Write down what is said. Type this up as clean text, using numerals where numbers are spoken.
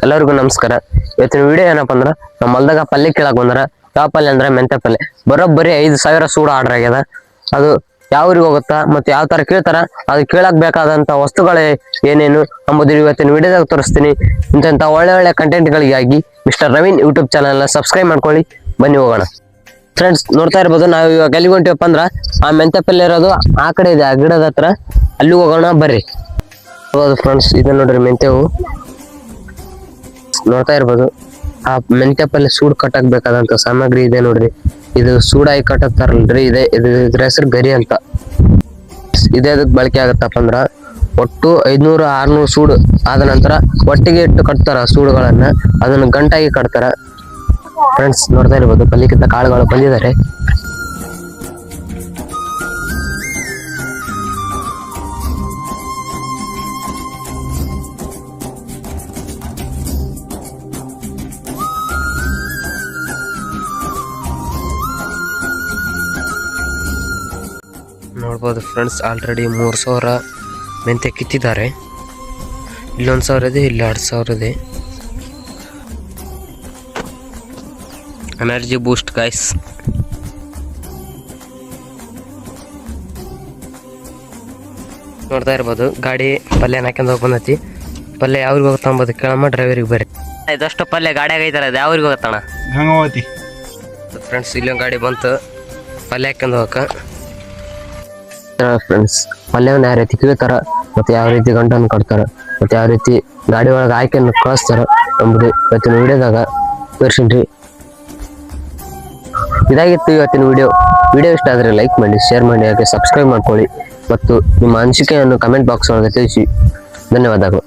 ಎಲ್ಲರಿಗೂ ನಮಸ್ಕಾರ. ಇವತ್ತಿನ ವಿಡಿಯೋ ಏನಪ್ಪ ಅಂದ್ರೆ ನಮ್ಮ ಹೊಲ್ದಾಗ ಪಲ್ಯ ಕೇಳಕ್ ಬಂದ್ರ. ಯಾವ ಪಲ್ಯ ಅಂದ್ರೆ ಮೆಂತ್ಯ ಪಲ್ಯ. ಬರೋಬ್ಬರಿ 5,000 ಸೂಡು ಆರ್ಡರ್ ಆಗ್ಯದ. ಅದು ಯಾವ ಊರಿಗೆ ಹೋಗುತ್ತಾ ಮತ್ತೆ ಯಾವ ತರ ಕೇಳ್ತಾರ, ಅದು ಕೇಳಕ್ ಬೇಕಾದಂತ ವಸ್ತುಗಳೇ ಏನೇನು ಎಂಬುದು ಇವತ್ತಿನ ವಿಡಿಯೋದಾಗ ತೋರಿಸ್ತೀನಿ. ಇಂಥ ಒಳ್ಳೆ ಕಂಟೆಂಟ್ ಗಳಿಗಾಗಿ ಮಿಸ್ಟರ್ ನವೀನ್ ಯೂಟ್ಯೂಬ್ ಚಾನಲ್ ನ ಸಬ್ಸ್ಕ್ರೈಬ್ ಮಾಡ್ಕೊಳ್ಳಿ. ಬನ್ನಿ ಹೋಗೋಣ. ಫ್ರೆಂಡ್ಸ್ ನೋಡ್ತಾ ಇರ್ಬೋದು, ನಾವು ಇವಾಗ ಎಲ್ಲಿಗೆ ಹೊಂಟಿವಪ್ಪ ಅಂದ್ರ ಆ ಮೆಂತ್ಯ ಪಲ್ಯ ಇರೋದು ಆ ಕಡೆ ಇದೆ, ಆ ಗಿಡದ ಹತ್ರ. ಅಲ್ಲಿ ಹೋಗೋಣ ಬರ್ರಿ. ಹೌದು ಫ್ರೆಂಡ್ಸ್, ಇದು ನೋಡ್ರಿ ಮೆಂತ್ಯವು. ನೋಡ್ತಾ ಇರ್ಬೋದು, ಆ ಮೆಂತ್ಯ ಪಲ್ಯ ಸೂಡ್ ಕಟ್ಟಕ್ ಬೇಕಾದಂತ ಸಾಮಗ್ರಿ ಇದೆ ನೋಡ್ರಿ. ಇದು ಸೂಡಾಗಿ ಕಟ್ಟತ್ತಾರಲ್ರಿ, ಇದ್ರ ಹೆಸರು ಗರಿ ಅಂತ. ಇದೇ ಅದಕ್ಕೆ ಬಳಕೆ ಆಗತ್ತಪ್ಪ ಅಂದ್ರ ಒಟ್ಟು 500-600 ಸೂಡು ಆದ ನಂತರ ಒಟ್ಟಿಗೆ ಇಟ್ಟು ಕಟ್ತಾರ ಸೂಡುಗಳನ್ನ. ಅದನ್ನ ಗಂಟಾಗಿ ಕಟ್ತಾರ. ಫ್ರೆಂಡ್ಸ್ ನೋಡ್ತಾ ಇರ್ಬೋದು, ಪಲ್ಯಕ್ಕಿಂತ ಕಾಳುಗಳು ಬಂದಿದ್ದಾರೆ. ನೋಡ್ಬೋದು ಫ್ರೆಂಡ್ಸ್, ಆಲ್ರೆಡಿ 3,000 ಮೆಂತ್ಯ ಕಿತ್ತಿದ್ದಾರೆ. ಇಲ್ಲಿ 1,000 ಇದೆ, ಇಲ್ಲಿ 2,000 ಇದೆ. Energy boost guys. ನೋಡ್ತಾ ಇರ್ಬೋದು, ಗಾಡಿ ಪಲ್ಯ ಹಾಕ್ಯಂಡ್ ಹೋಗಿ ಬಂದೈತಿ. ಪಲ್ಯ ಯಾವ್ರಿಗೆ ಹೋಗುತ್ತ ಅಂಬೋದು ಕೇಳಮ್ಮ, ಡ್ರೈವರಿಗೆ ಬರ್ರಿ. ಇದಷ್ಟು ಪಲ್ಯ ಗಾಡಿಯಾಗ ಐತಾರ, ಅದು ಯಾವ್ರಿಗೆ ಹೋಗುತ್ತಣ್ಣ? ಗಂಗಾವತಿ. ಫ್ರೆಂಡ್ಸ್ ಇಲ್ಲೊಂದು ಗಾಡಿ ಬಂತು ಪಲ್ಯ ಹಾಕ್ಯಂಡ್ ಹೋಗಕ್ಕ. ಫ್ರೆಂಡ್ಸ್ ಪಲ್ಯವನ್ನ ಯಾವ ರೀತಿ ಕೀಳ್ತಾರ, ಮತ್ತೆ ಯಾವ ರೀತಿ ಗಂಟನ್ನು ಕಟ್ತಾರ, ಮತ್ತೆ ಯಾವ ರೀತಿ ಗಾಡಿ ಒಳಗೆ ಆಯ್ಕೆಯನ್ನು ಕಳಿಸ್ತಾರ ಎಂಬುದು ಇವತ್ತಿನ ವಿಡಿಯೋದಾಗ ತೋರಿಸಿನ್ರಿ. ಇದಾಗಿತ್ತು ಇವತ್ತಿನ ವಿಡಿಯೋ ಇಷ್ಟ ಆದರೆ ಲೈಕ್ ಮಾಡಿ, ಶೇರ್ ಮಾಡಿ, ಹಾಗೆ ಸಬ್ಸ್ಕ್ರೈಬ್ ಮಾಡ್ಕೊಳ್ಳಿ ಮತ್ತು ನಿಮ್ಮ ಅನಿಸಿಕೆಯನ್ನು ಕಮೆಂಟ್ ಬಾಕ್ಸ್ ಒಳಗೆ ತಿಳಿಸಿ. ಧನ್ಯವಾದಗಳು.